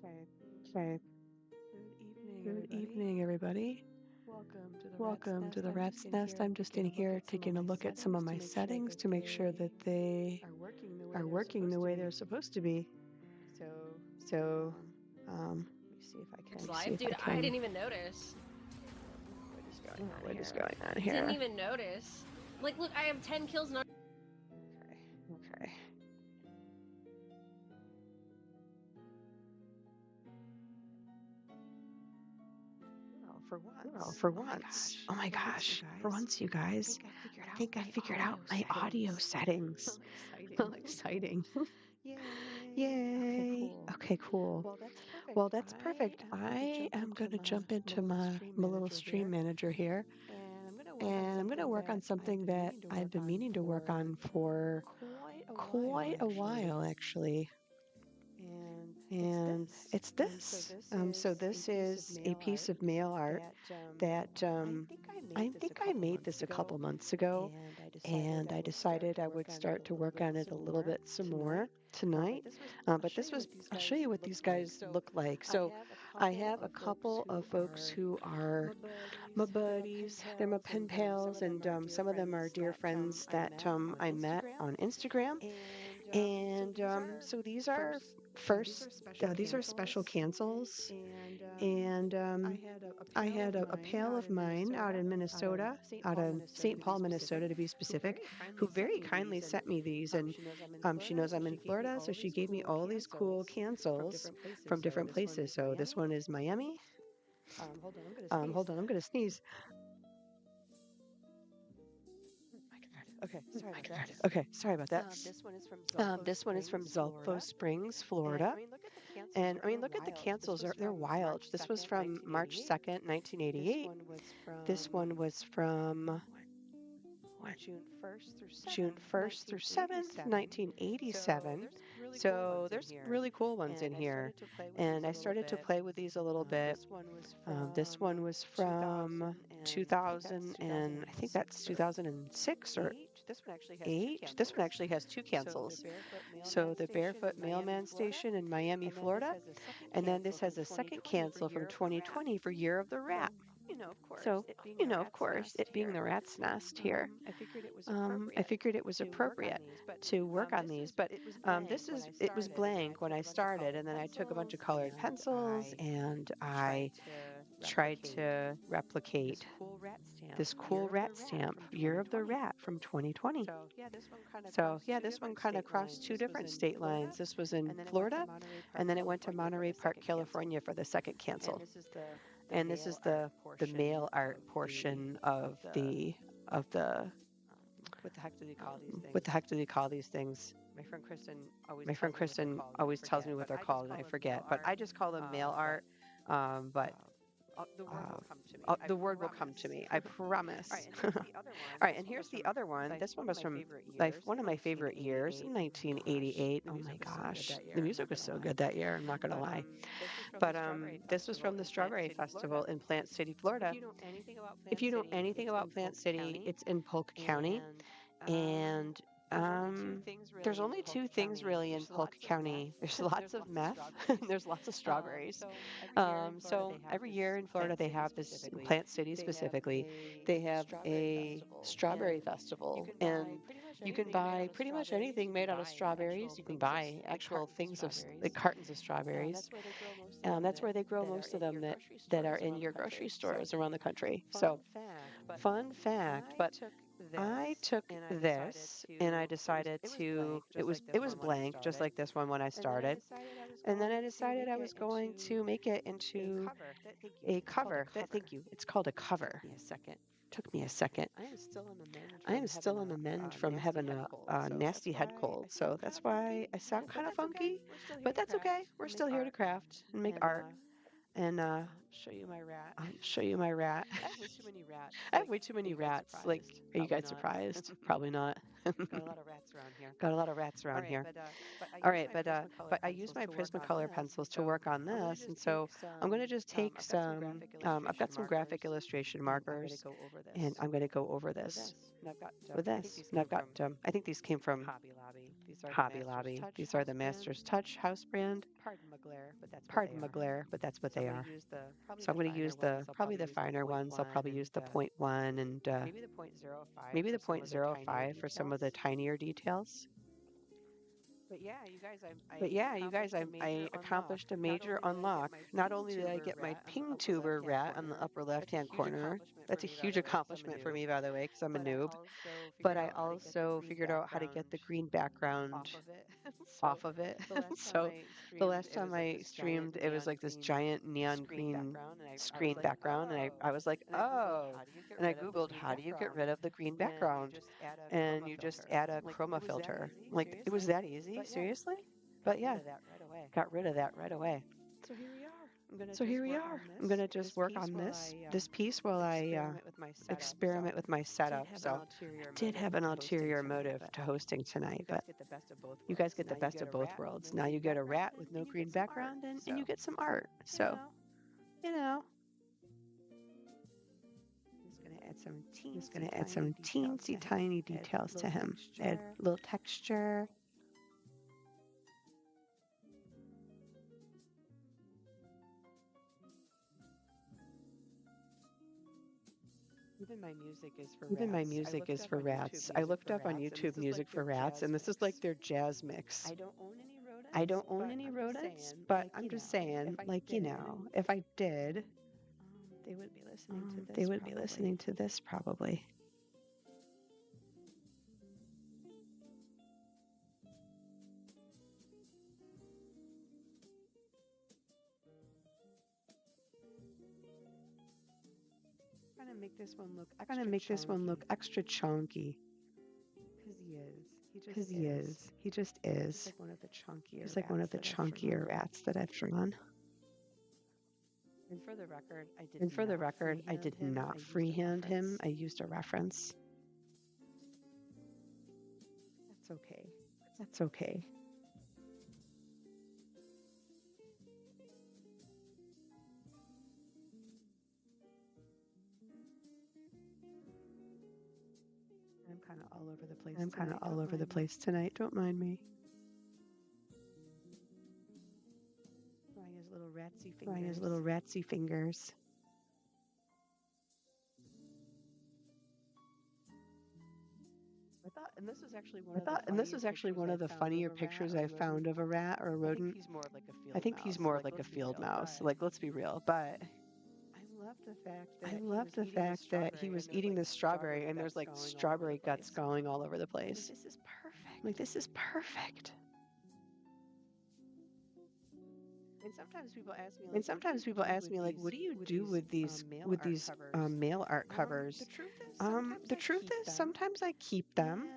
Okay. Good evening, everybody. Welcome to the Rat's Nest. I'm just in here taking a look at some of my settings to make sure that they are working the way they're supposed to be. So, It's let me see live? if I Dude, I can. didn't even notice. What is going on Didn't here? even notice. Like, look, I have 10 kills. Not Okay. Well, for once, oh my gosh, for once, you guys, I think I figured out my audio settings. How exciting. Yay. Okay, cool. Well, that's perfect. I am going to jump into my little stream manager here, and I'm going to work on something that I've been meaning to work on for quite a while, actually. And it's this. So this is a piece of mail art that I think I made this a couple months ago, and I decided I would start to work on it a little bit some more tonight. But this was, I'll show you what these guys look like. So I have a couple of folks who are my buddies, they're my pen pals, and some of them are dear friends that I met on Instagram. And so these are special cancels. And I had a pal of mine out in Minnesota, out in St. Paul, Minnesota to be specific, who very kindly sent me these. And she knows I'm in Florida, so she gave me all these cool cancels from different places. So this one is Miami. Hold on, I'm going to sneeze. Okay, sorry about that. This one is from Zolfo Springs, Florida. And I mean, look at the cancels, they're wild. This was from March 2nd, 1988. This one was from what, June 1st through 7th, 1987. So there's really cool ones in here. And I started to play with these a little bit. This one was from 2000, and I think that's 2006 or 8. This one actually has two cancels. So the Barefoot Mailman Station in Miami, Florida. And then this has a second cancel from 2020 for Year of the Rat. So, of course, it being the rat's nest here, I figured it was appropriate to work on these. But it was blank when I started, and then I took a bunch of colored pencils and I tried to replicate this cool rat stamp, Year of the Rat from 2020. So, yeah, this one kind of crossed two different state lines. This was in Florida, and then it went to Monterey Park, California for the second cancel. And this is the mail art portion of the what the heck do they call these things? My friend Kristen always tells me what they're called, and I forget. But I just call them mail art. But the word will come to me. I promise. All right, and here's the other one. This one was from one of my favorite years, 1988. Oh my gosh, the music was so good that year. I'm not gonna lie. But this was from the Strawberry Festival in Plant City, Florida. If you know anything about Plant City, it's in Polk County, and there's only two things really in Polk County. There's lots of meth, and there's lots of strawberries. So every year in Florida, they have this, in Plant City specifically, they have a strawberry festival, and you can buy pretty much anything made out of strawberries. You can buy actual things of like cartons of strawberries. That's where they grow most of them that are in your grocery stores around the country. So, fun fact, but I took this and I decided to it was blank just like this one when I started. And then I decided I was going to make it into a cover. Thank you. It's called a cover. Took me a second. I am still on the mend from having a nasty head cold, so that's why I sound kind of funky, but that's okay. We're still here to craft and make art. And Show you my rat. Show you my rat. I have way too many rats. I have way too many rats. Like, are you guys surprised? Probably not. Got a lot of rats around here. Got a lot of rats around here. All right, but I use my Prismacolor pencils to work on this, and so I'm going to just take some. I've got some graphic illustration markers, and I'm going to go over this with this. And I've got. I think these came from Hobby Lobby. These are the Master's Touch house brand. Pardon my glare, but that's what they are. So I'm going to use probably the finer ones. I'll probably use the 0.1 and maybe the 0.05 for some of the tinier details. But yeah, you guys, I accomplished a major unlock. Not only did I get my ping tuber rat on the upper left-hand corner, that's a huge accomplishment for me, by the way, because I'm a noob. But I also figured out how to get the green background off of it. So the last time I streamed, it was like this giant neon green screen background, and I was like, oh. And I Googled, how do you get rid of the green background? And you just add a chroma filter. Like, it was that easy? Seriously? But yeah, got rid of that right away. So here we are. I'm going to just work on this piece while I experiment with my setup. So I did have an ulterior motive to hosting tonight, but you guys get the best of both worlds. Now you get a rat with no green background, and you get some art. So, you know. Just going to add some teensy tiny details to him. Add a little texture. Even my music is for rats. I looked up on YouTube music for rats, and this is like their jazz mix. I don't own any rodents, but I'm just saying, like, you know, if I did, they would be listening to this probably. I'm gonna make this one look extra chunky. Because he is. He just is. He's like one of the chunkier rats that I've drawn. And for the record, I did not freehand him. I used a reference. That's okay. I'm kind of all over the place tonight. Don't mind me. Drawing his little ratsy fingers. And this was actually one of the funnier pictures I found of a rat or a rodent. I think he's more like a field mouse. Like, let's be real. But I love the fact that he was eating this strawberry, and there's like strawberry guts going all over the place. Like, this is perfect. And sometimes people ask me, like, what do you do with these mail art covers? The truth is, sometimes I keep them,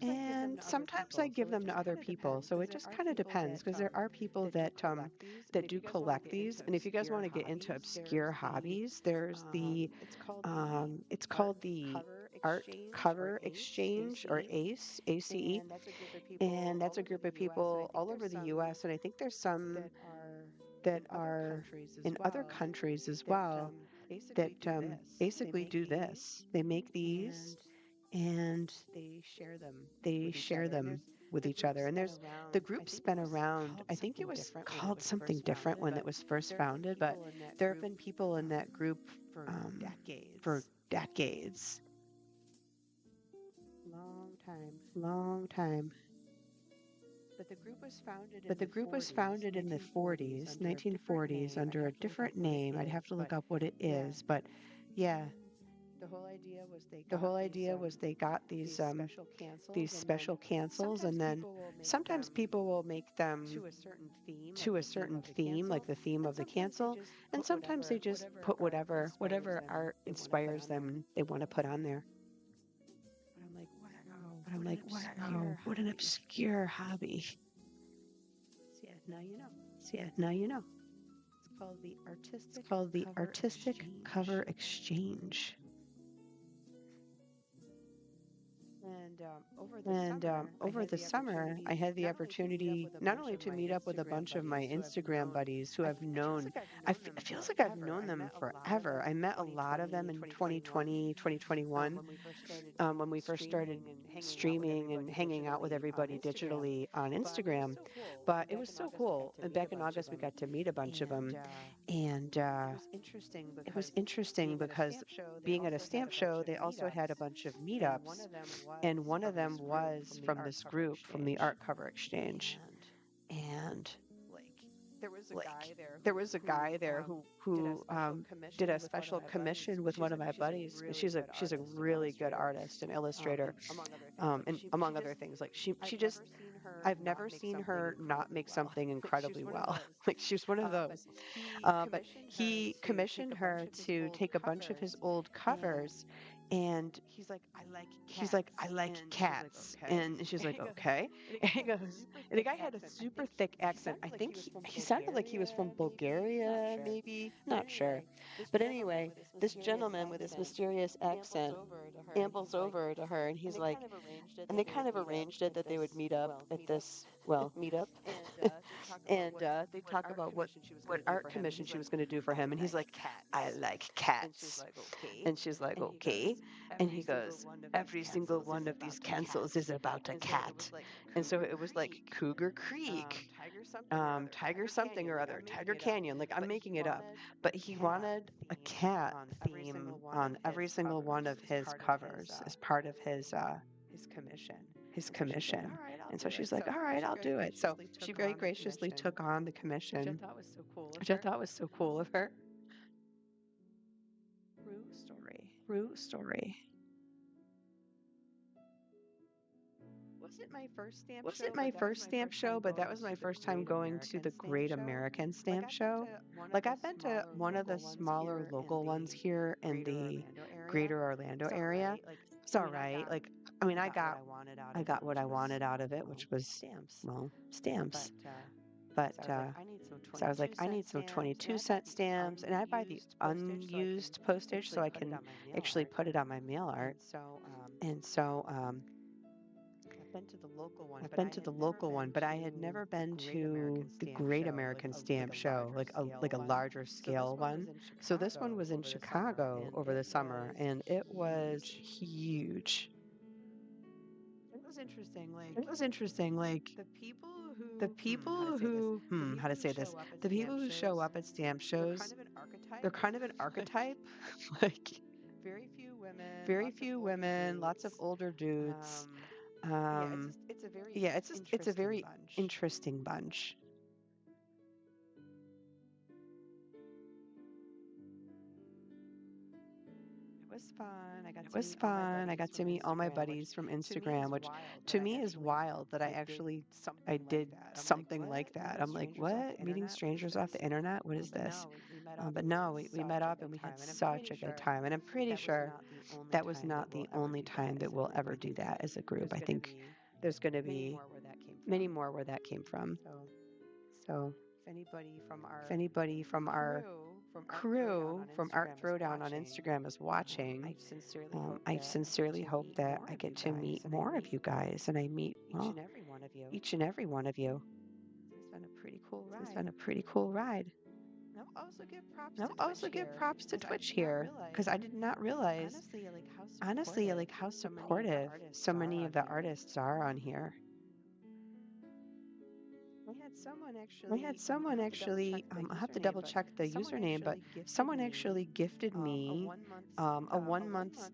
and sometimes I give them to other people. So it just kind of depends, because there are people that do collect these. And if you guys want to get into obscure hobbies, there's it's called the Art Cover Exchange, or ACE, ACE, and that's a group of people all over the U.S. And I think there's some that are in other countries as well that basically do this. They make these and they share them with each other. And there's the group's been around. I think it was called something different when it was first founded, but there have been people in that group for decades. Long time. But the group was founded in the 40s, 1940s, under a different name. I'd have to look up what it is, but yeah. The whole idea was they got these special cancels, and then sometimes people will make them to a certain theme, like the theme of the cancel, and sometimes they just put whatever art inspires them they want to put on there. But I'm like, wow, what an obscure hobby. Now you know. It's called the Artistic Cover Exchange. And over the summer, I had the opportunity not only to meet up with a bunch of my Instagram buddies who I've known, it feels like I've known them forever. I met a lot of them in 2020, 2021, when we first started streaming and hanging out with everybody digitally on Instagram. But it was so cool. And back in August, we got to meet a bunch of them. And it was interesting because being at a stamp show, they also had a bunch of meetups. And one of them was from this group, from the Art Cover Exchange. And like there was a guy there who did a special commission with one of my buddies. She's a really good artist and illustrator, and among other things. Like she just I've never seen her not make something incredibly well. Like she's one of those. But he commissioned her to take a bunch of his old covers, and he's like, I like cats. And she's like, okay. And he goes, and the guy had a super thick accent. I think he sounded like he was from Bulgaria, maybe. Not sure. But anyway, this gentleman with this mysterious accent ambles over to her, and he's like, and they kind of arranged it that they would meet up at this, meet up. And they talk about what art commission she was going to do for him. And he's like, I like cats. And she's like, okay. And he goes, every single one of these cancels is about a cat. And so it was like Cougar Creek, Tiger something or other, Tiger Canyon. Like I'm making it up. But he wanted a cat theme on every single one of his covers as part of his commission. And so she's like, all right, I'll do it. So she very graciously took on the commission, which I thought was so cool of her. True story. Wasn't my first stamp show, but that was my first time going to the Great American Stamp Show. Like I've been to one of the smaller local ones here in the greater Orlando area. It's all right. Like I mean, I got what I wanted out of it, which was stamps. But so I was like, I need some 22-cent stamps, and I buy the unused postage so I can actually put it on my mail art. And so I've been to the local one, but I had never been to the Great American Stamp Show, like a larger scale one. So this one was in Chicago over the summer, and it was huge. It was interesting, like the people who, how to say this, the people who show up at stamp shows, they're kind of an archetype, like very few women, lots of older dudes. It's a very interesting bunch. It was fun. I got to meet all my buddies from Instagram, which to me is wild that I did something like that. I'm like, what? Meeting strangers off the internet? What is this? But no, we met up and we had such a good time. And I'm pretty sure that was not the only time that we'll ever do that as a group. I think there's going to be many more where that came from. So if anybody from our crew from Art Throwdown on Instagram is watching, I sincerely hope that I get to meet more of you guys and I meet each and every one of you. It's been a pretty cool ride. I'll also give props to Twitch here because I did not realize, honestly, like how supportive so many of the artists are on here. We had someone actually, I'll have to double check the username, but someone actually gifted me a 1 month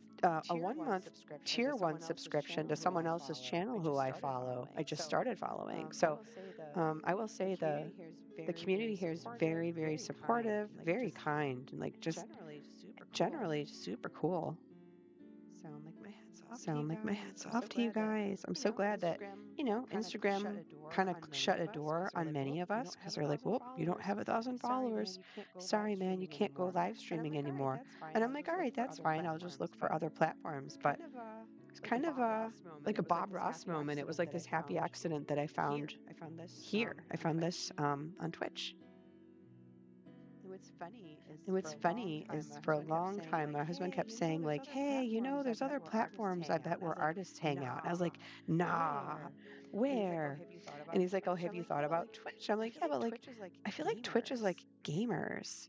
tier 1 subscription to someone else's channel who I follow. I just started following. So I will say the community here is very, very supportive, very kind, and like just generally super cool. So my hat's off to you guys. I'm so glad that, Instagram kind of shut a door on many of us because they're like, well, you don't have 1,000 followers. Sorry, man, you can't go live streaming anymore. And I'm like, all right, that's fine. I'll just look for other platforms. But it's kind of like a Bob Ross moment. It was like this happy accident that I found here. I found this on Twitch. And what's funny is for a long time, my husband kept saying, like, hey, there's other platforms I bet where artists hang out. And I was like, nah, where? And he's like, oh, have you thought about Twitch? I'm like, yeah, but like, I feel like Twitch is like gamers.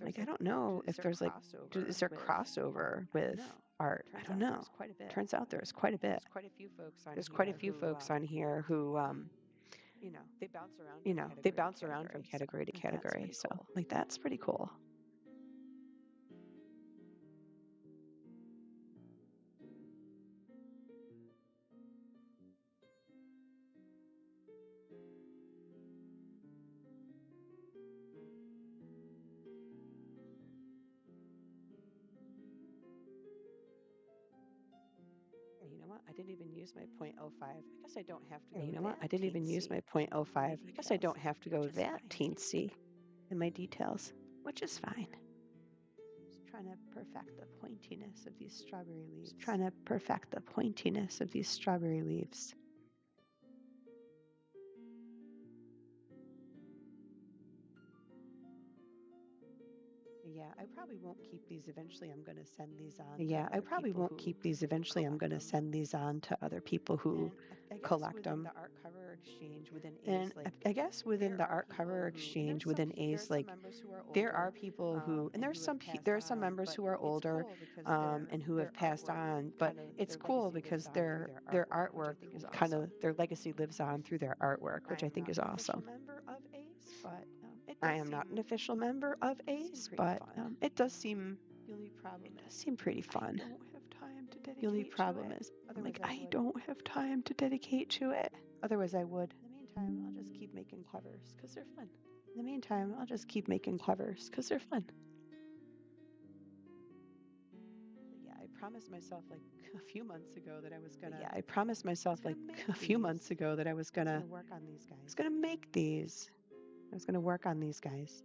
Like, I don't know if there's like, is there crossover with art? I don't know. Turns out there's quite a bit. There's quite a few folks on here who, they bounce around from category to category. So, like, that's pretty cool. You know what? I didn't even use my .05. I guess I don't have to go. You know what? I didn't even use my .05. I guess I don't have to go that teensy in my details, which is fine. Just trying to perfect the pointiness of these strawberry leaves. Trying to perfect the pointiness of these strawberry leaves. Yeah, I probably won't keep these. Eventually, I'm going to send these on. Yeah, I probably won't keep these. Eventually, I'm going to send these on to other people who collect them. And I guess within the art cover exchange within ACE, like there are people who, and there are some members who are older, and who have passed on. But it's cool because their artwork kind of their legacy lives on through their artwork, which I think is awesome. I am not an official member of ACE, but it does seem pretty fun. The only problem is, like, I don't have time to dedicate to it. Otherwise, I would. In the meantime, I'll just keep making covers because they're fun. Yeah, I promised myself like a few months ago that I was gonna. Work on these guys. I was gonna make these. I was gonna work on these guys.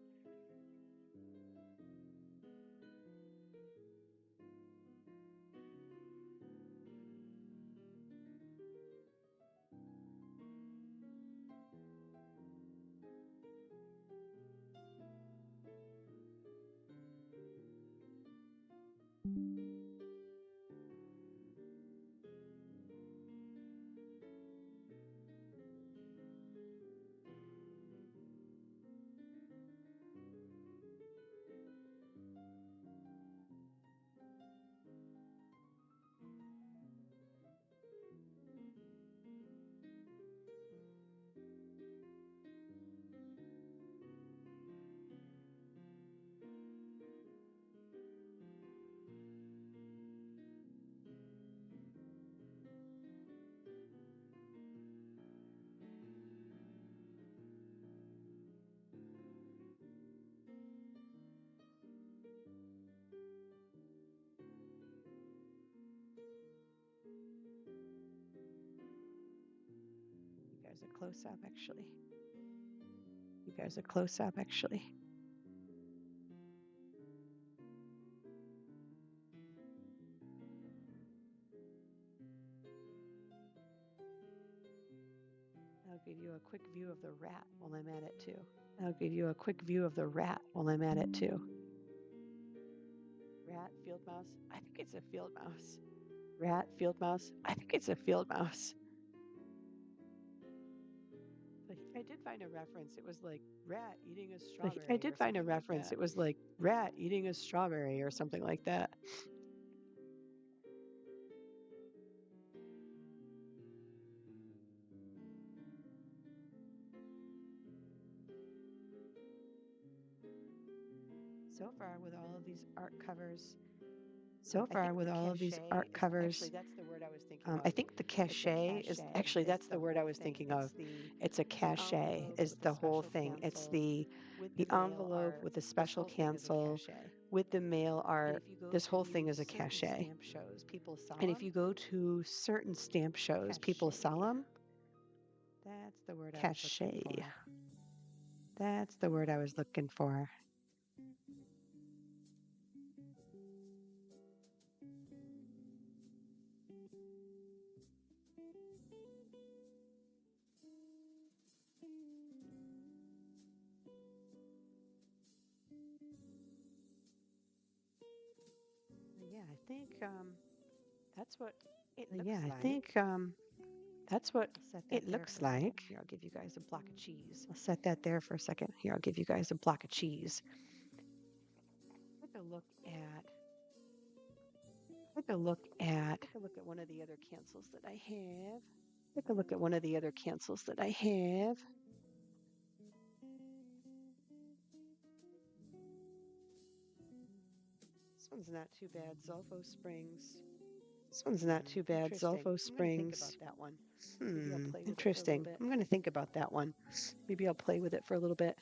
You guys are close up, actually. I'll give you a quick view of the rat while I'm at it too. Rat, field mouse. I think it's a field mouse. Rat, field mouse. I think it's a field mouse. But I did find a reference. It was like rat eating a strawberry. Or something like that. So far with all of these art covers. Actually, that's the word I was thinking of. I think the cachet is actually that's the word I was thinking of. It's a cachet is the whole thing. It's the envelope with the special cancel with the mail art. This whole thing is a cachet. And if you go to certain stamp shows, people sell them. That's the word. Cachet. That's the word I was looking for. think that's what it looks Yeah, I like. think that's what I'll set that it there looks for a second. like. Here, I'll give you guys a block of cheese. I'll set that there for a second. Here, I'll give you guys a block of cheese. Take a look at Take a look at one of the other cancels that I have. take a look at one of the other cancels that I have. This one's not too bad. Zolfo Springs. This one's not too bad. Interesting. Zolfo Springs. I'm gonna think about that one. Maybe I'll play with it for a little Interesting. bit. I'm going to think about that one. Maybe I'll play with it for a little bit.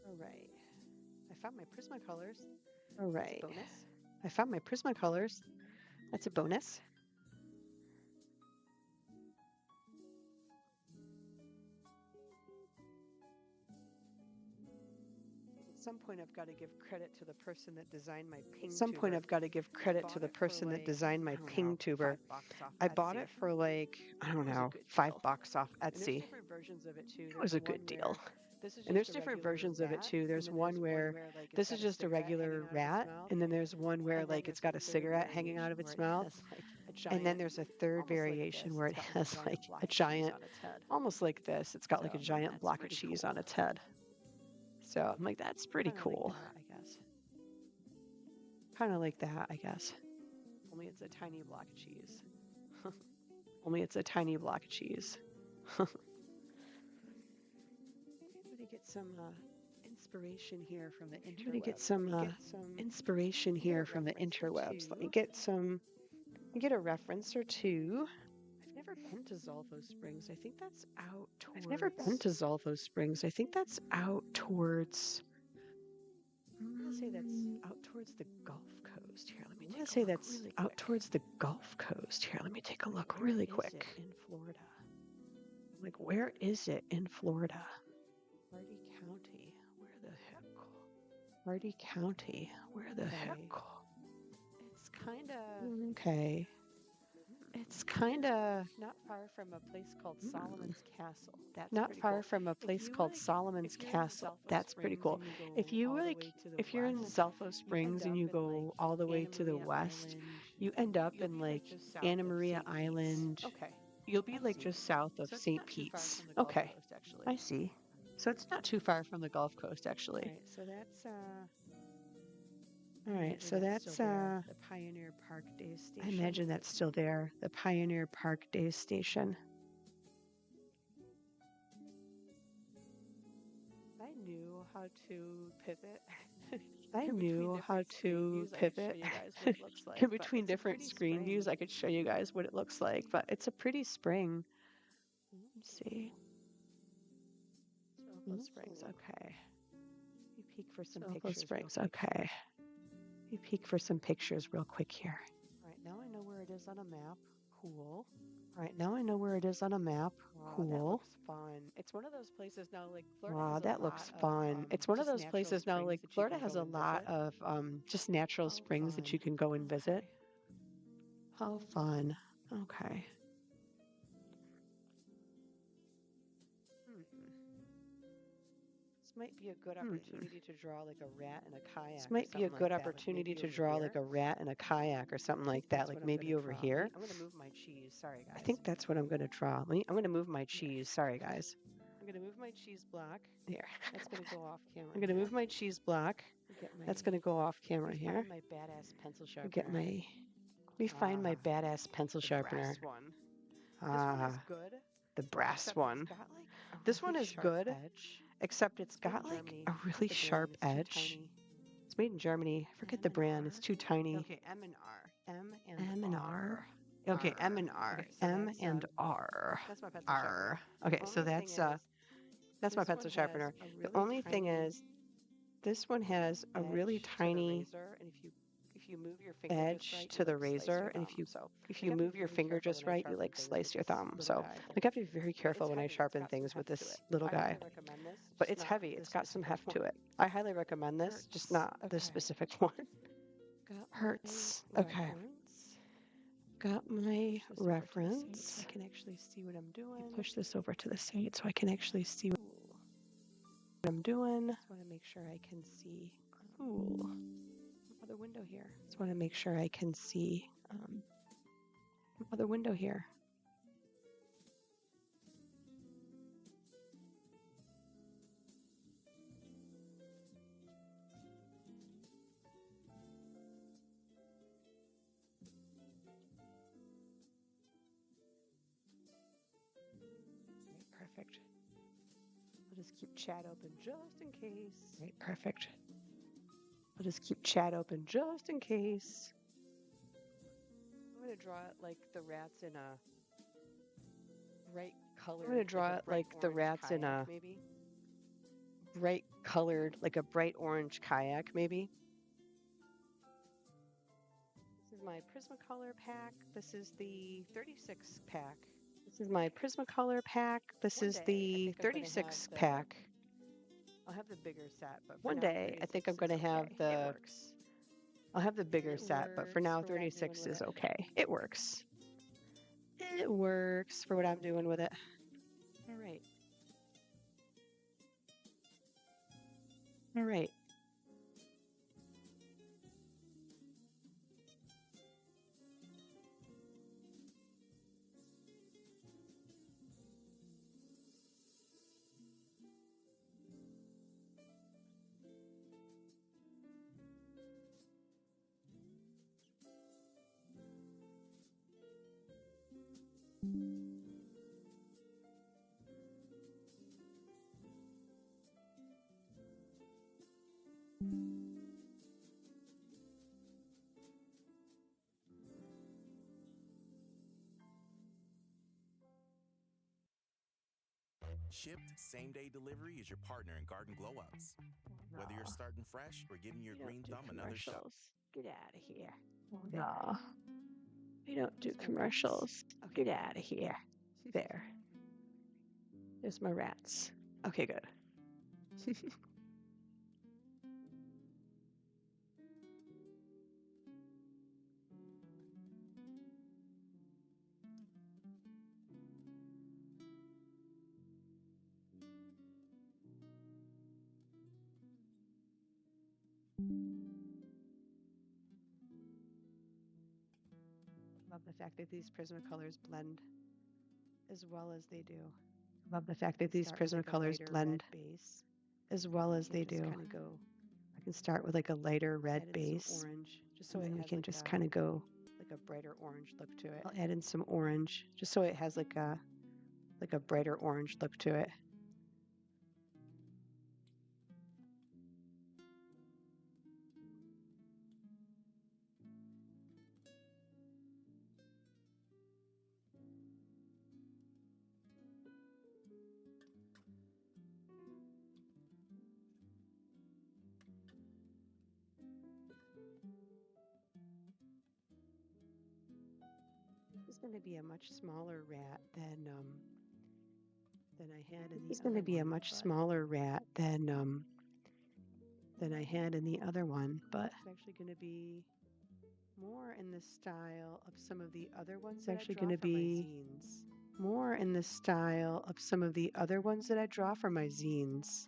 All right. I found my Prismacolors. All right. Bonus. I found my Prismacolors. That's a bonus. At some point, I've got to give credit to the person that designed my ping At some point, tuber. I've got to give credit to the person that designed my ping tuber. I bought it for like, I don't know, $5 off And there's Etsy. different versions of it too. It was a good deal. And there's different versions of it too. There's one where this is just a regular rat, and then there's one where like it's got a cigarette hanging out of its mouth. And then there's a third variation where it has like a giant, almost like this, it's got like a giant block of cheese on its head. So I'm like, that's pretty cool. I guess. Kind of like that, I guess. Only it's a tiny block of cheese. Only it's a tiny block of cheese. I'm gonna get some inspiration here from the interwebs. I'm gonna get some inspiration here from the interwebs. Let me get a reference or two. I've never been to Zolfo Springs. I think that's out towards. I've never been to Zolfo Springs. I think that's out towards. I'm gonna say that's out towards the Gulf Coast. Here, let me. I'm gonna say that's out towards the Gulf Coast. Here, let me take a look really quick. In Florida. Like, where is it in Florida? Hardy County. Where the heck? Hardy County. Where the heck? It's kind of. Okay. It's kind of not far from a place called Solomon's Castle. That's not pretty far cool. from a place called Solomon's Castle. That's pretty cool. If you you're in Zolfo Springs and you go all the way to the west, you end up in like Anna Maria Island. Okay. You'll be like just south of St. Pete's. Okay. I see. So it's not too far from the Gulf Coast, actually. All right, so that's the Pioneer Park Day Station. I imagine that's still there, the Pioneer Park Day Station. I knew how to pivot. I knew how to pivot in between different screen views. I could show you guys what it looks like, but it's a pretty spring. Let's see. Zolfo Springs, okay. You peek for some Zolfo pictures. Springs, okay. You peek for some pictures real quick here. All right, now I know where it is on a map. Cool. All right, now I know where it is on a map. Wow, Cool. That looks fun. It's one of those places now, like Florida. Wow, has a that lot looks of, fun. It's one of just those natural places now, springs like that you Florida can has go a and lot visit. of just natural springs that you can go and visit. How fun. Okay. This might be a good opportunity to draw like a rat and a kayak. This might be a good opportunity to draw like a rat and a kayak or something like that, like maybe over here. I'm gonna move my cheese. Sorry, guys. I think that's what I'm going to draw. I'm going to move my cheese. Sorry, guys. I'm gonna move my cheese block. Here. That's gonna go off camera. I'm going to move my cheese block. That's going to go off camera here. My badass pencil sharpener. Get my. Let me find my badass pencil sharpener. Brass one. Ah, This one is good. the brass except one. It's got, like, a This one really is sharp good, edge. except it's Made in got like Germany. a really The sharp brand is too edge. tiny. It's made in Germany. Forget the brand. It's too tiny. Okay, M and R. M and R. Okay, M and R. Okay, so M that's, and R. That's my pencil sharpener. R. Okay, The so only that's thing is, my this pencil one sharpener. has a The really only thing tiny is, This one has a really tiny edge to the razor, and if you move your finger just right, you like slice your thumb. So I have to be very careful when I sharpen things with this little guy. But it's heavy. It's got some heft to it. I highly recommend this, just not this specific one. Hurts. Okay. Got my reference. I can actually see what I'm doing. Push this over to the side so I can actually see what I'm doing. Just want to make sure I can see. Cool. Other window here. Just want to make sure I can see. Other window here. Perfect. I'll just keep chat open just in case. Right, perfect. I'll just keep chat open just in case. I'm going to draw it like the rats in a bright color. I'm going to draw it like the rats in a maybe bright colored, like a bright orange kayak, maybe. This is my Prismacolor pack. This is the 36 pack. This is my Prismacolor pack. This is the 36 pack. I'll have the bigger set, but one day I think I'm going to have the. I'll have the bigger set, but for now 36 is okay. It works. It works for what I'm doing with it. All right. All right. Shipped same-day delivery is your partner in Garden Glow Ups. Whether you're starting fresh or giving your green thumb another shot. Get out of here. No. We don't do commercials. Get out of here. There. There's my rats. Okay, good. Love the fact that these Prismacolors blend as well as they do. Love the fact that these Prismacolors blend as well as they do. I can start with like a lighter red base, orange, just so we can just kind of go like a brighter orange look to it. I'll add in some orange, just so it has like a brighter orange look to it. This is going to be a much smaller rat than I had in the. This is going to be a much smaller rat than I had in the other one, but it's actually going to be more in the style of some of the other ones. It's actually going to be more in the style of some of the other ones that I draw for my zines.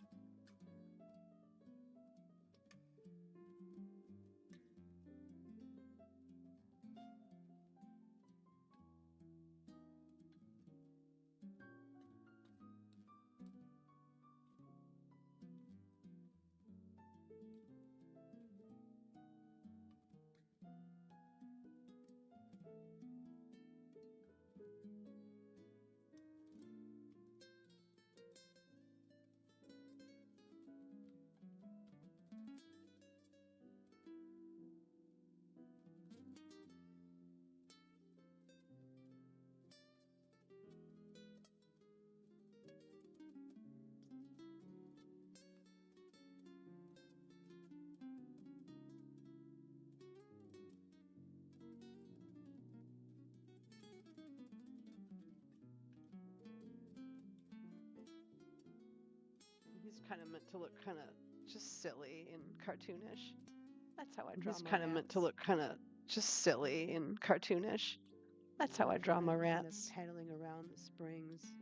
kind of meant to look kind of just silly and cartoonish. That's how I draw This my kind of meant to rats. look kind of just silly and cartoonish. That's how I draw my rats. Paddling around the springs.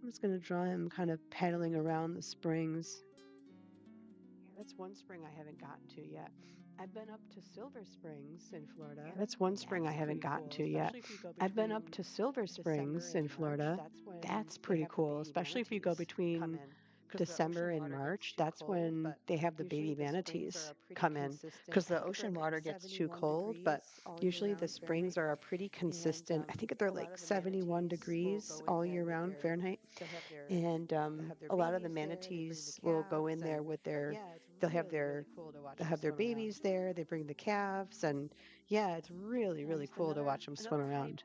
I'm just going to draw him kind of paddling around the springs. Yeah, that's one spring I haven't gotten to yet. I've been up to Silver Springs in Florida. Yeah, that's one spring I haven't gotten to yet. I've been up to Silver Springs in Florida. That's pretty cool, especially if you go between December and March. That's when they have the baby manatees come in because the ocean water gets too cold, but usually the springs are pretty consistent. I think they're like 71 degrees all year round Fahrenheit. And a lot of the manatees will go in there with they'll have their babies there. They bring the calves, and yeah, it's really, really cool to watch them swim around.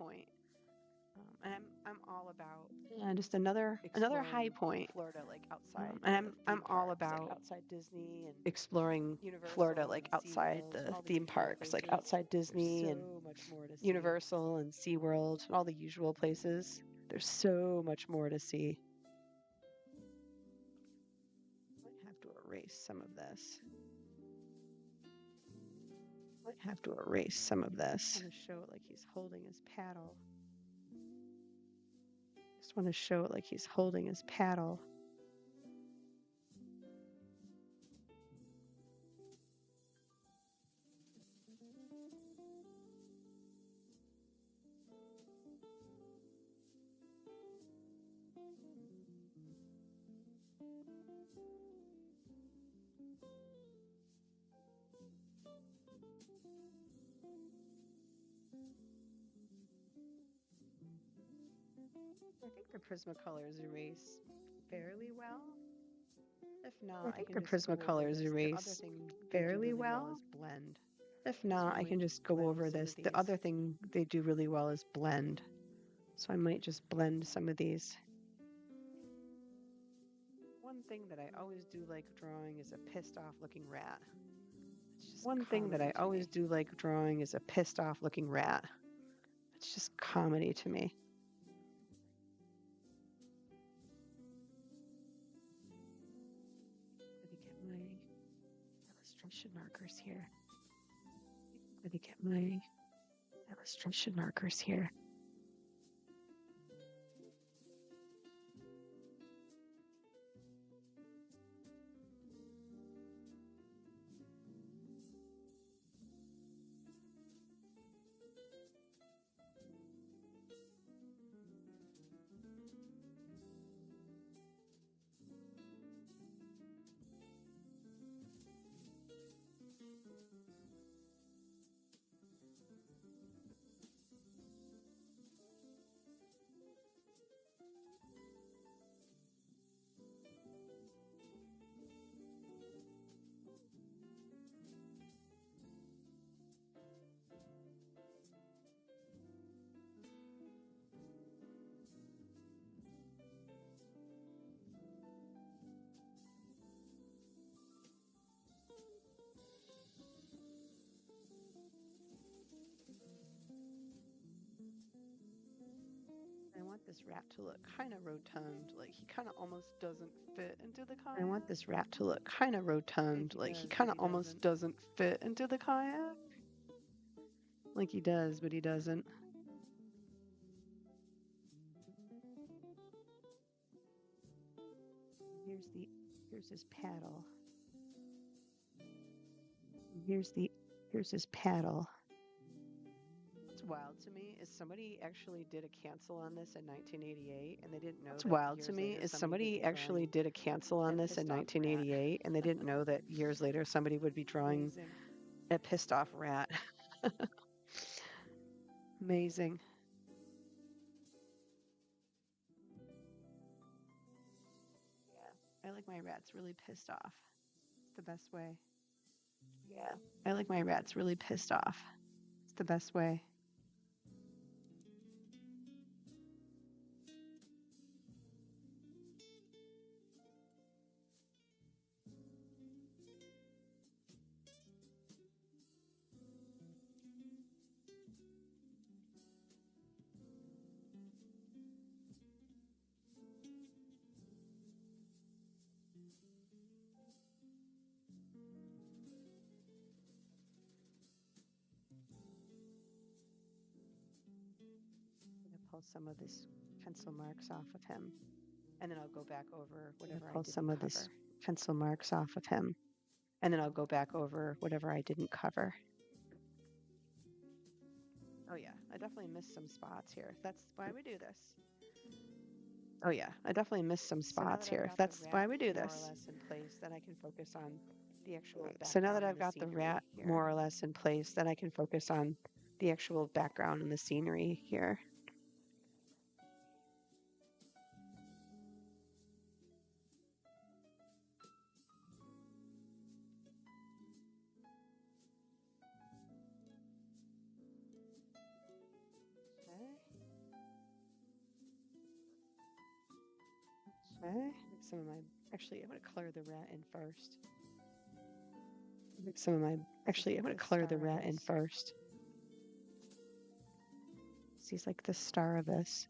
And I'm all about Just another high point. Florida, like outside. And I'm all parks, like about outside Disney and exploring Florida, like outside the theme parks, like outside Disney and Universal and SeaWorld, all the usual places. There's so much more to see. Might have to erase some of this. Might have to erase some of this. I want to show it like he's holding his paddle. Just want to show it like he's holding his paddle. I think the Prismacolors erase fairly well. If not, I think the Prismacolors erase fairly well. Blend. If not, I can just go over this. The other thing they do really well is blend. So I might just blend some of these. One thing that I always do like drawing is a pissed off looking rat. One thing that I always do like drawing is a pissed off looking rat. It's just comedy to me. Let me get my illustration markers here. Let me get my illustration markers here. This rat to look kind of rotund, like he kind of almost doesn't fit into the kayak. I want this rat to look kind of rotund, like he kind of almost doesn't fit into the kayak. Like he does, but he doesn't. Here's his paddle. Here's his paddle. What's wild to me is somebody actually did a cancel on this in 1988, and they didn't know. What's wild to me is somebody actually did a cancel on this in 1988, and they didn't know that years later somebody would be drawing a pissed off rat. Amazing. Yeah, I like my rats really pissed off. It's the best way. Yeah, I like my rats really pissed off. It's the best way. pull some of these pencil marks off of him, and then I'll go back over whatever I pull didn't some of cover. these pencil marks off of him, and then I'll go back over whatever I didn't cover. Oh yeah, I definitely missed some spots here. That's why we do this. Oh yeah, I definitely missed some spots here. That's why we do this. More or less in place, then I can focus on the actual. So now that I've got the rat more or less in place, then I can focus on the actual background and the scenery here. Okay. Some of my, actually, I'm going to color the rat in first. Some of my, actually, I'm going to color the rat in first. He's like the star of this.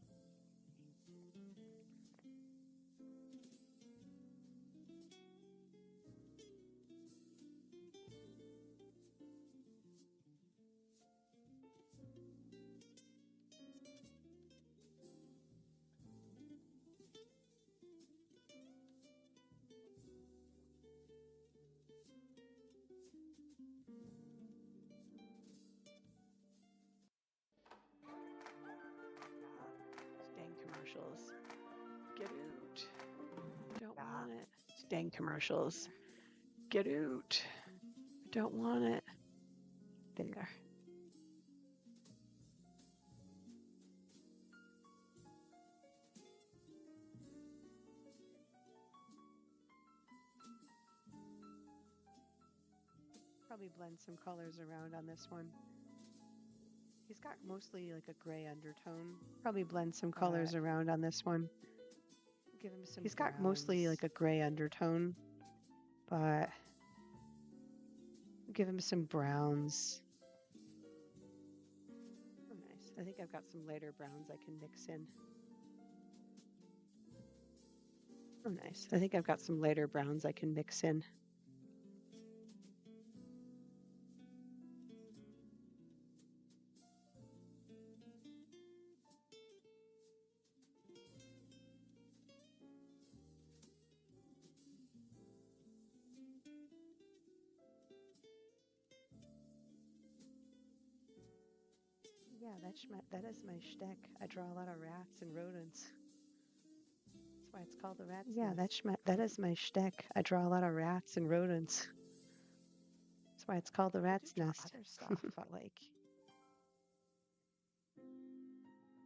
Get out. Don't want it. Dang commercials. Get out. Don't want it. There. Probably blend some colors around on this one. He's got mostly like a gray undertone. Probably blend some colors around on this one. Give him some. He's got mostly like a gray undertone, but give him some browns. Oh, nice. I think I've got some lighter browns I can mix in. Oh, nice. I think I've got some lighter browns I can mix in. Yeah, that is my shtick. I draw a lot of rats and rodents. That's why it's called the rat's nest. That is my shtick. I draw a lot of rats and rodents. That's why it's called the rat's nest. Other stuff, but like,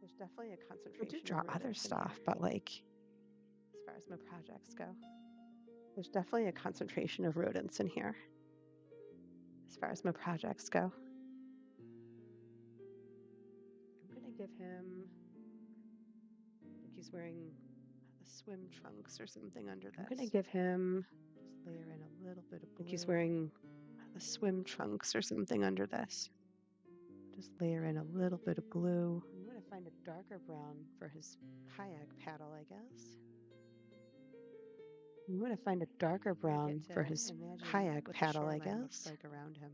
there's definitely a concentration. I do draw other stuff, but like, as far as my projects go, there's definitely a concentration of rodents in here. As far as my projects go. Give him, I think he's wearing the swim trunks or something under this. I'm going to give him, just layer in a little bit of blue. I think he's wearing the swim trunks or something under this. Just layer in a little bit of blue. I'm going to find a darker brown for his kayak paddle, I guess. I'm going to find a darker brown for his kayak paddle, I guess. Like around him.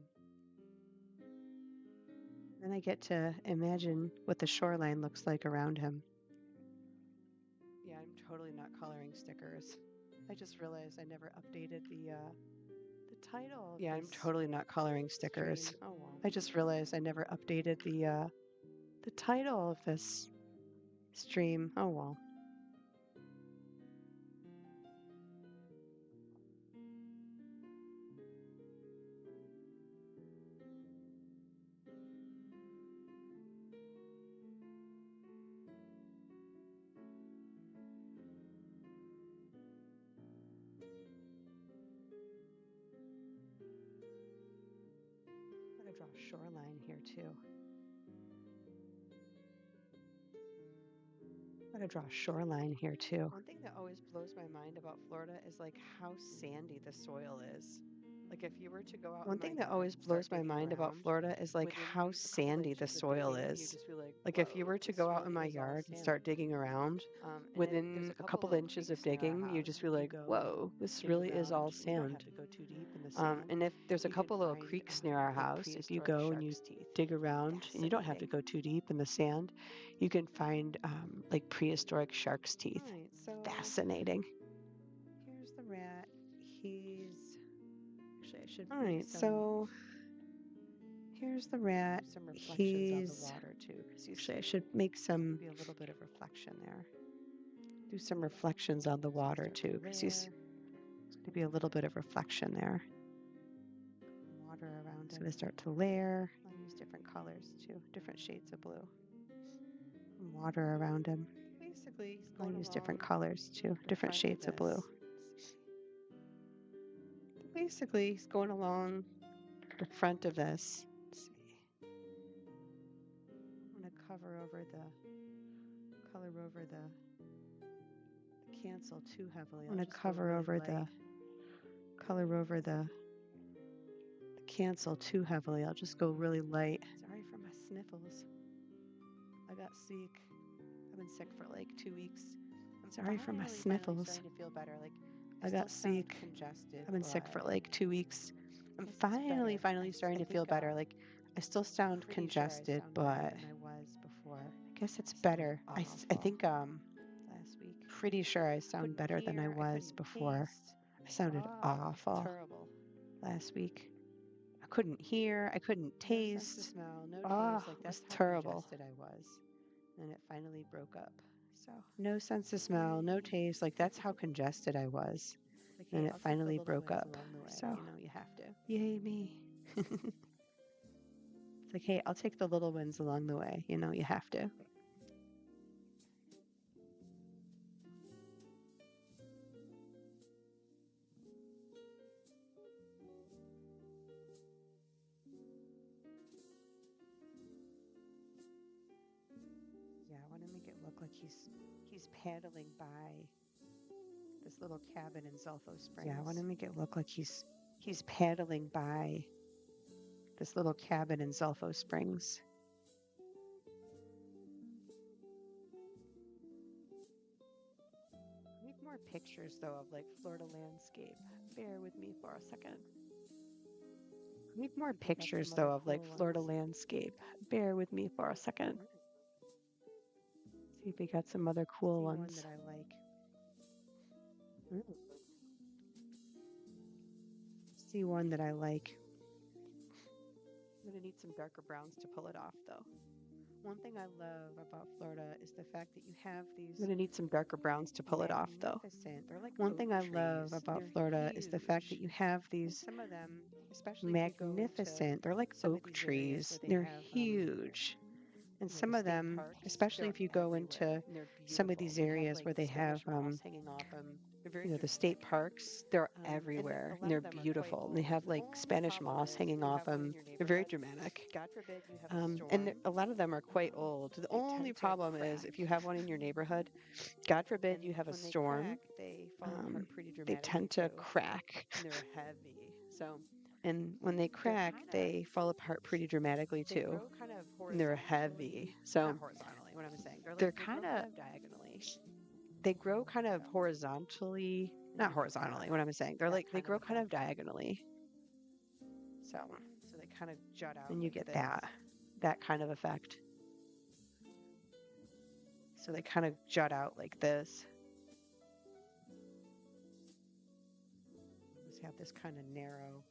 Then I get to imagine what the shoreline looks like around him. Yeah, I'm totally not coloring stickers. I just realized I never updated the title. Yeah, I'm totally not coloring stickers. Stream. Oh, well. I just realized I never updated the title of this stream. Oh well. Draw a shoreline here too. I'm gonna draw a shoreline here too. One thing that always blows my mind about Florida is like how sandy the soil is. Like if you were to go out One in my thing that yard always and start blows my digging mind about around, Florida is like within how a couple sandy the inches of soil digging, you is. just feel Like if you whoa, were to this go out in really my is all yard and sand. start digging around, And if there's within a a couple couple little inches of creeks near our digging, you house, just if feel you like, go whoa, this dig really is around, all you don't sand. have to go too deep in the sand. And if there's a You can couple little find creeks near our like house, if you prehistoric go and you shark's teeth. dig around, and you don't have to Fascinating. go too deep in the sand, you can find like prehistoric shark's teeth. All right, so Fascinating. here's the rat. He's actually I should All make right, some so here's the rat. some reflections on the He's water too, because you actually I see should make some be a little bit of reflection there. do some reflections on the water too, because you see there's going to be a little bit of reflection there. Water around It's him. going to start to layer. I'll use different colors too, different shades of blue. Water around him. Basically, he's I'll going use different along colors too, the different front shades of this. blue. Let's see. Basically, he's going along the front of this. Let's see. I'm going to color over the cancel too heavily. I'm going to color over the cancel too heavily. I'll just go really light. Sorry for my sniffles. I got sick. I've been sick for like 2 weeks. I'm Sorry for my finally sniffles. starting to feel better. Like I got still sound sick. congested. I've been sick for but like 2 weeks. I'm guess it's finally better. starting I to feel think, better. Like I still sound pretty sure I congested, sound but better I than I was before guess it's Still better. I awful. think last week. pretty sure I sound Couldn't better than I hear, was couldn't before. taste. I sounded It was awful terrible. last week. I couldn't hear, I couldn't No sense of taste. smell, no Ah, taste. Like it that's was how terrible. congested I was. And it finally broke up. So No sense of smell, no taste. Like that's how congested I was. like, And hey, it I'll take the finally little broke wins up. along the way. So, You know, you have to. yay me. It's like, hey, I'll take the little wins along the way. You know, you have to. Yeah, I want to make it look like he's paddling by this little cabin in Zolfo Springs. Yeah, I want to make it look like he's paddling by this little cabin in Zolfo Springs. I need more pictures though of like Florida landscape. Bear with me for a second. I need more Got pictures some though other of like cool Florida ones. landscape. Bear with me for a second. See if we got some other cool See one ones. that I like. See one that I like. I'm gonna need some darker browns to pull it off though. One thing I love about Florida is the fact that you have these I'm gonna need some darker browns to pull it off though. magnificent- They're like One thing I oak love trees. about They're Florida is the fact that huge. you have And these some of them, especially if you go into magnificent, they're like some of oak these areas trees. where they They're have, huge. And you know, some the of state them, parks, especially they're if you go everywhere, into and they're some of beautiful. these They have, areas like, where they have, Spanish moss hanging off them. They're very you know, the dramatic. state parks, they're And a everywhere lot and they're of them are quite beautiful. And they old. have The like only Spanish problem moss is hanging if you off have one in them. your They're very neighborhood, dramatic. God forbid you have a And storm. a lot of them are quite old. The They only tend to problem is if you crack. have one in your neighborhood, God forbid And you have a when they storm, crack, they fall apart pretty they dramatically tend to too. crack. And they're heavy. So And when they crack, kinda- they fall apart pretty dramatically they too. grow kind of And they're horizontally. heavy. So Not horizontally, what I'm saying. they're They grow kinda- diagonally. they grow kind of horizontally, not horizontally, what am I saying? They're That like, they kind of grow kind of effect. diagonally. So, So they kind of jut out. and you like get this. that kind of effect. So they kind of jut out like this. Just have this kind of narrow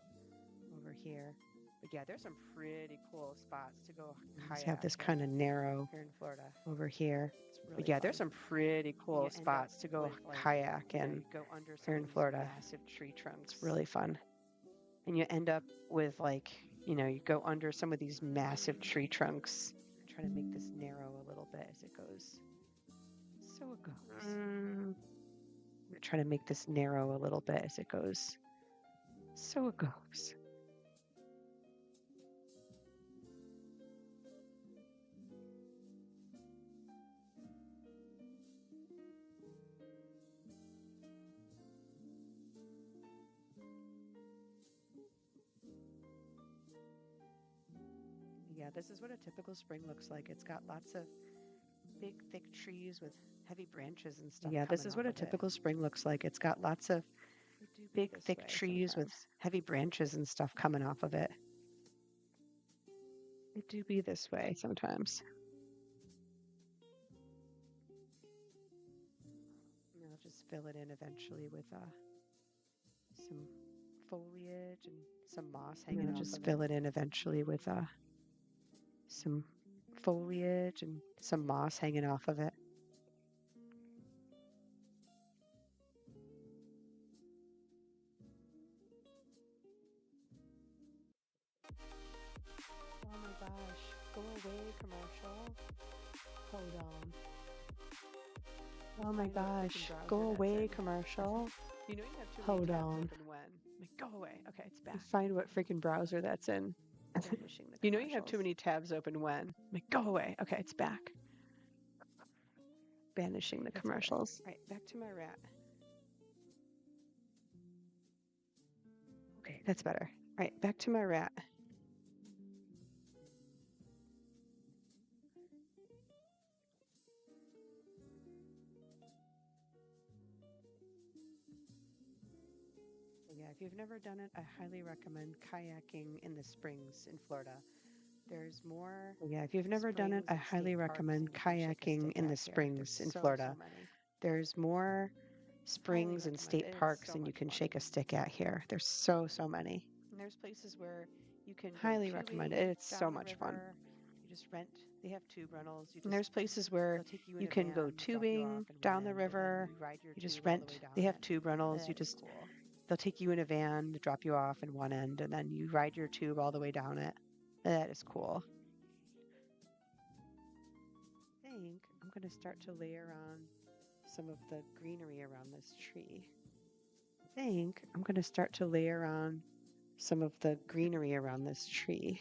over here. But yeah, there's some pretty cool spots to go kayak. Just have this kind of narrow here in Florida. over here. It's really But yeah, there's fun. some pretty cool You end up spots to go with, like, kayak you know, in. you go under some here of in these Florida. massive tree trunks. It's really fun. And you end up with like, you know, you go under some of these massive tree trunks. Try to make this narrow a little bit as it goes. So it goes. Try to make this narrow a little bit as it goes. So it goes. Yeah, this is what a typical spring looks like. It's got lots of big, thick trees with heavy branches and stuff. Yeah, this is what a typical spring looks like. It's got lots of big, thick trees with heavy branches and stuff coming off of it. It do be this way sometimes. And I'll just fill it in eventually with some foliage and some moss hanging off. Just fill it in eventually with some foliage and some moss hanging off of it. Oh my gosh, go away, commercial. Hold on. Oh my gosh, go away, commercial. You know you have to hold on. When? Like, go away. Okay, it's back. Find what freaking browser that's in. You know you have too many tabs open when. Like, go away. Okay, it's back. Banishing the commercials. All right, back to my rat. Okay, that's better. All right, back to my rat. Yeah, if you've never done it, I highly recommend kayaking in the springs in Florida. There's more. Yeah, if you've never done it, I highly recommend kayaking in the springs in Florida. There's more springs and state parks than you can shake a stick at here. There's so many. And there's places where you can highly recommend it. It's so much fun. You just rent. They have tube rentals. And there's places where you can go tubing down the river. You just rent. They have tube rentals. You just they'll take you in a van, drop you off in one end, and then you ride your tube all the way down it. That is cool. I think I'm going to start to layer on some of the greenery around this tree. I think I'm going to start to layer on some of the greenery around this tree.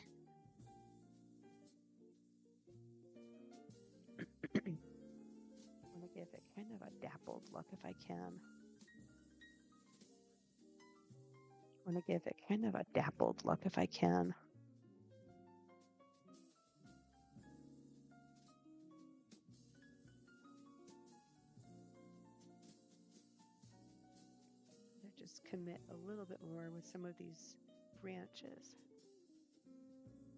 I want to give it kind of a dappled look if I can. I want to give it kind of a dappled look if I can. Just commit a little bit more with some of these branches.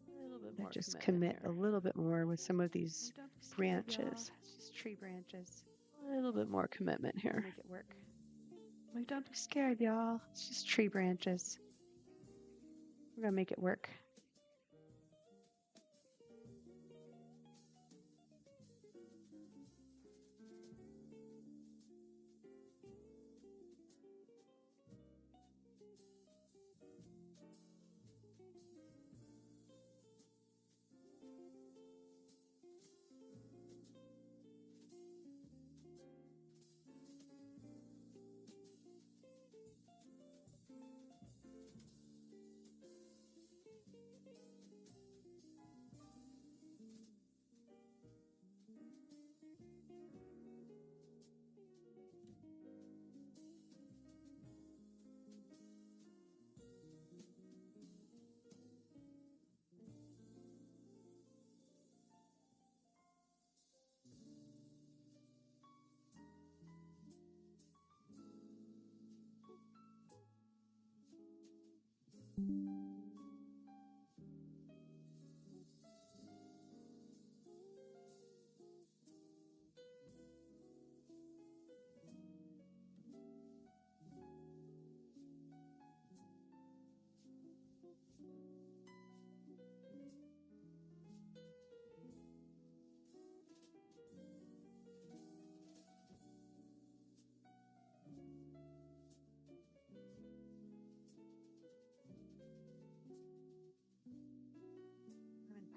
A little bit more. Just commit a little bit more with some of these branches. It's just tree branches. A little bit more commitment here. Make it work. Like, don't be scared, y'all. It's just tree branches. We're gonna make it work.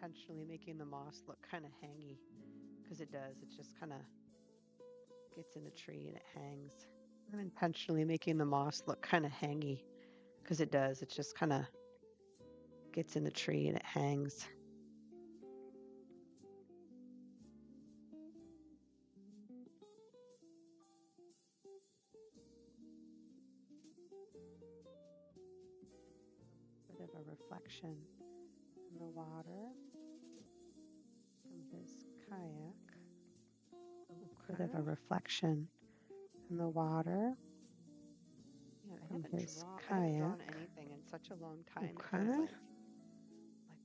Intentionally making the moss look kind of hangy because it does. It just kind of gets in the tree and it hangs. I'm intentionally making the moss look kind of hangy because it does. It just kind of gets in the tree and it hangs. Bit of a reflection in the water. kayak. Bit of a reflection in the water. Yeah, I haven't drawn anything in such a long time. It feels like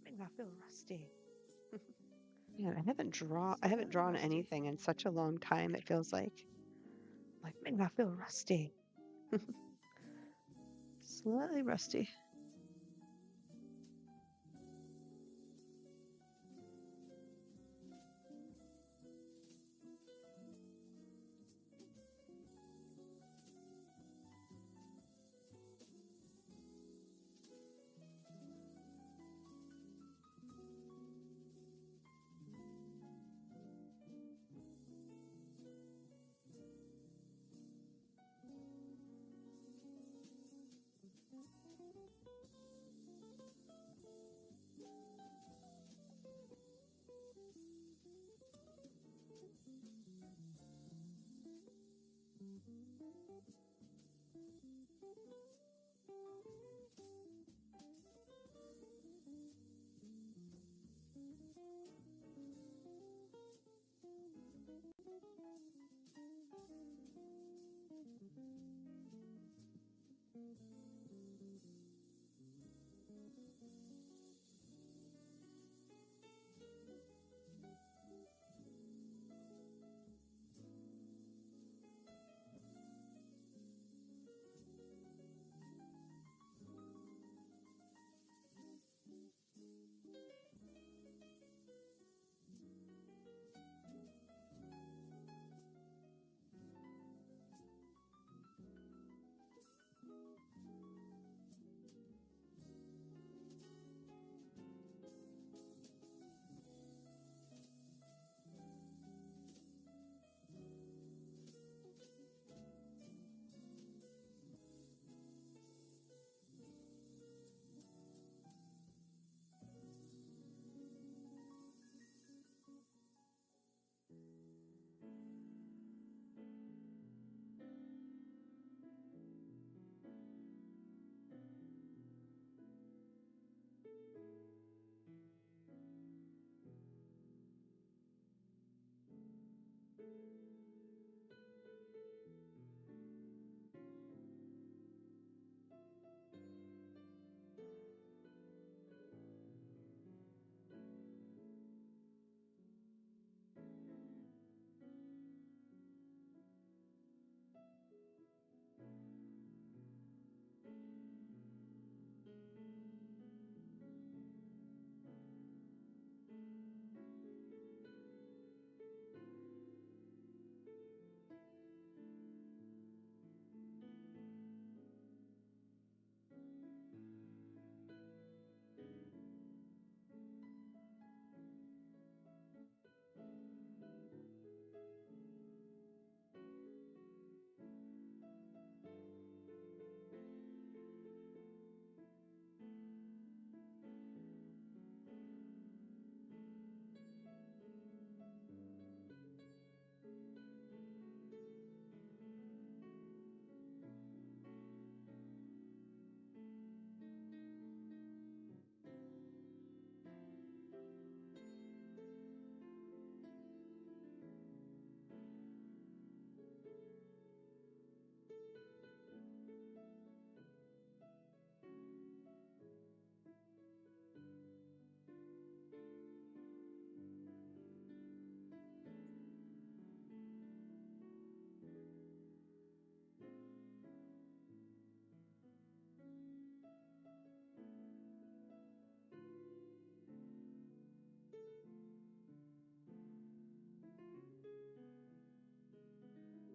maybe I feel rusty. Yeah, I haven't drawn anything in such a long time. It feels like maybe I feel rusty. Slightly rusty.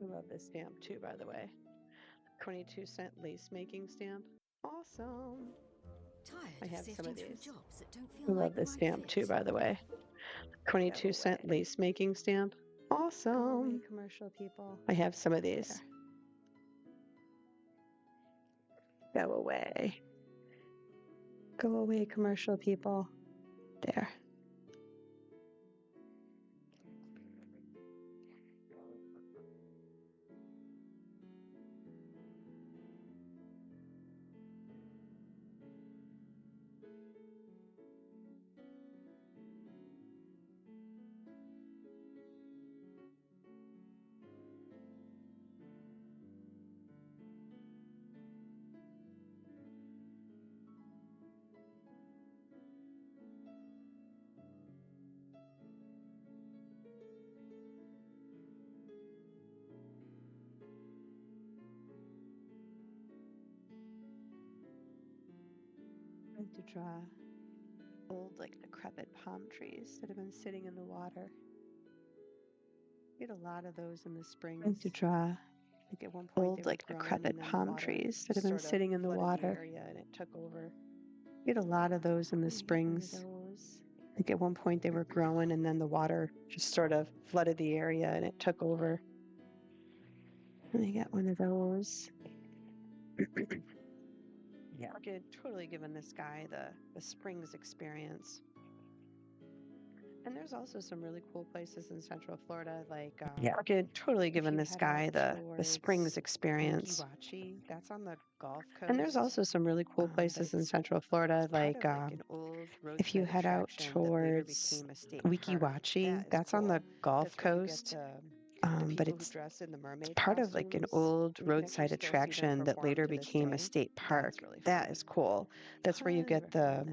I love this stamp too, by the way. 22-cent lace making stamp. Awesome. I have some of these. I love this stamp too, by the way. 22-cent lace making stamp. Awesome. Commercial people. I have some of these. Go away. Go away, commercial people. There. to draw old, like decrepit palm trees that have been sitting in the water. Get a lot of those in the springs. To draw like at one point old, like decrepit palm trees that have been sitting in the water. Area and it took over. Get a lot of those in the springs. Like at one point they were growing and then the water just sort of flooded the area and it took over. And I got one of those. Yeah, we're totally giving this guy the springs experience. And there's also some really cool places in Central Florida, like we're totally giving this guy the springs experience. Weeki Wachee, that's on the Gulf Coast. And there's also some really cool places in Central Florida, like if you head out towards Weeki Wachee, that's on the Gulf Coast. But it's part of like an old roadside attraction that later became a state park. That is cool. That's where you get the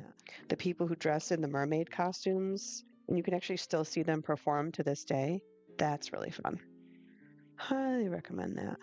people who dress in the mermaid costumes, and you can actually still see them perform to this day. That's really fun. Highly recommend that.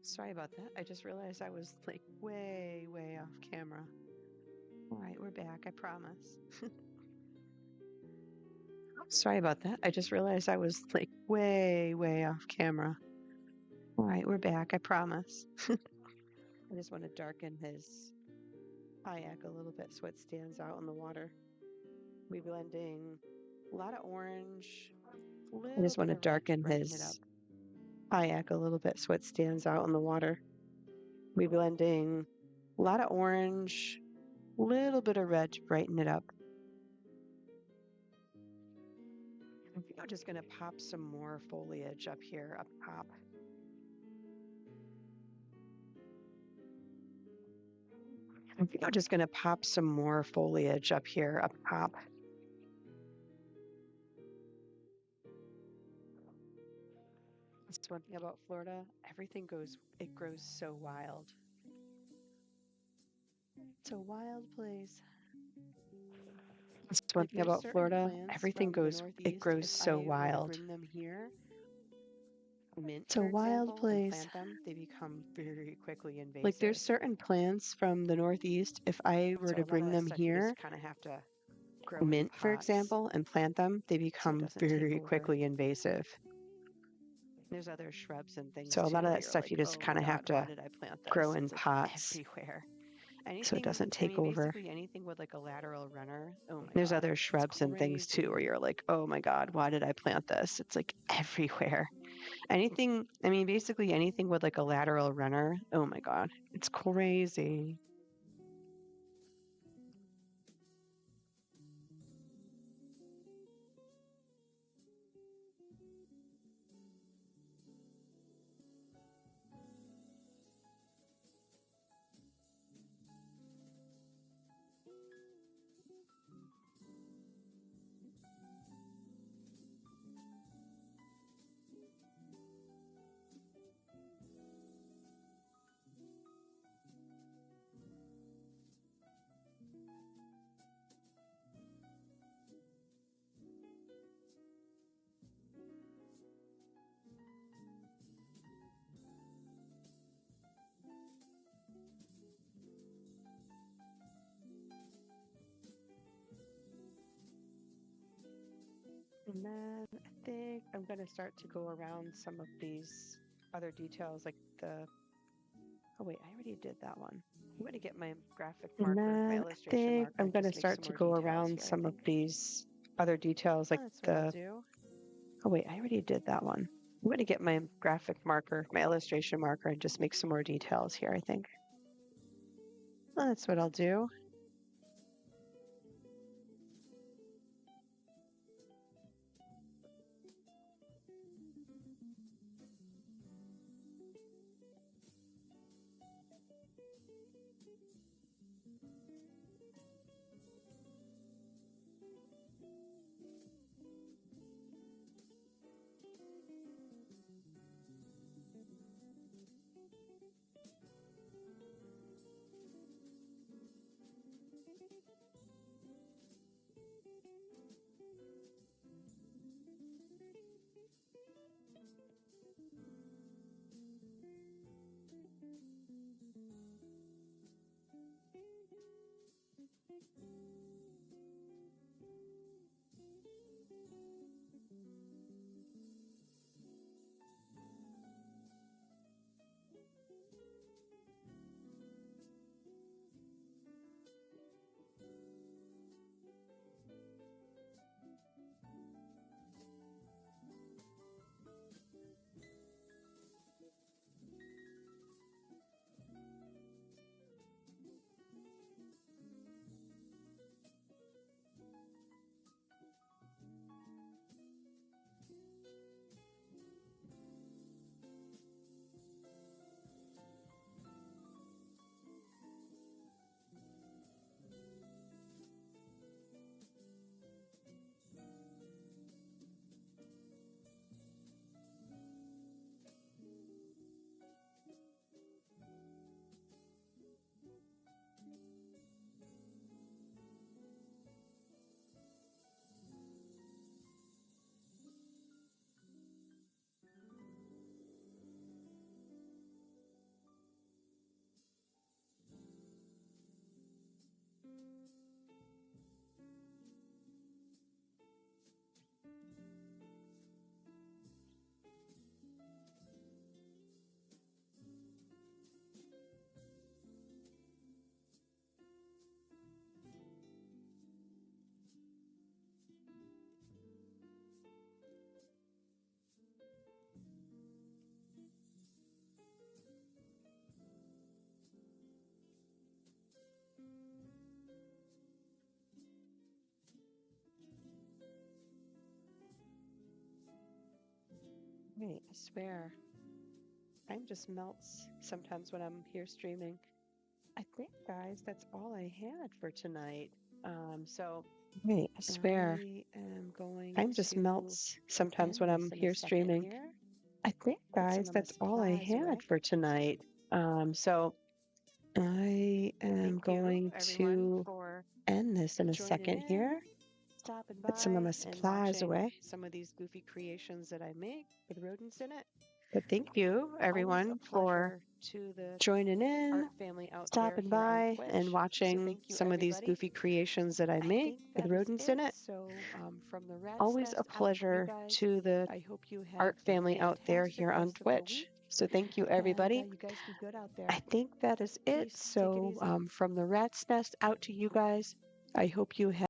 Sorry about that. I just realized I was like way, way off camera. All right, we're back, I promise. Sorry about that. I just realized I was like way, way off camera. All right, we're back, I promise. I just want to darken his kayak a little bit so it stands out in the water. We're blending a lot of orange. I just want to darken his kayak a little bit so it stands out in the water. We're blending a lot of orange, a little bit of red to brighten it up. I'm just going to pop some more foliage up here, up top. I'm just going to pop some more foliage up here, up top. one thing about Florida. It grows so wild. It's a wild place. That's one thing about Florida. It grows so wild. Bring them here. Mint, it's a wild place. Plant them, they become very quickly invasive. Like there's certain plants from the Northeast. If I were to bring them here, kind of have to grow mint, for example, and plant them, they become very quickly invasive. There's other shrubs and things. So a lot of that stuff you just kind of have to grow in pots. Everywhere. So it doesn't take over. Basically anything with like a lateral runner. There's other shrubs and things too where you're like, oh my God, why did I plant this? It's like everywhere. Basically anything with like a lateral runner. Oh my God, it's crazy. And then I think I'm going to start to go around some of these other details, like the... Oh wait, I already did that one. I'm going to get my graphic marker, my illustration marker. I'm going to start to go around some of these other details, like the... Oh wait, I already did that one. I'm going to get my graphic marker, my illustration marker, and just make some more details here, I think. Well, that's what I'll do. Wait, I swear. Time just melts sometimes when I'm here streaming. I think, guys, that's all I had for tonight. Wait, I swear. I am going Time just melts sometimes when I'm here streaming. I think, guys, that's all I had for tonight. So I am going to end this in a second here. Put some of my supplies away. Some of these goofy creations that I make with rodents in it. But thank you, everyone, for joining in, stopping by, and watching some of these goofy creations that I make with rodents in it. Always a pleasure to the art family out there here on Twitch. So thank you, everybody. I think that is it. So from the rat's nest out to you guys, I hope you have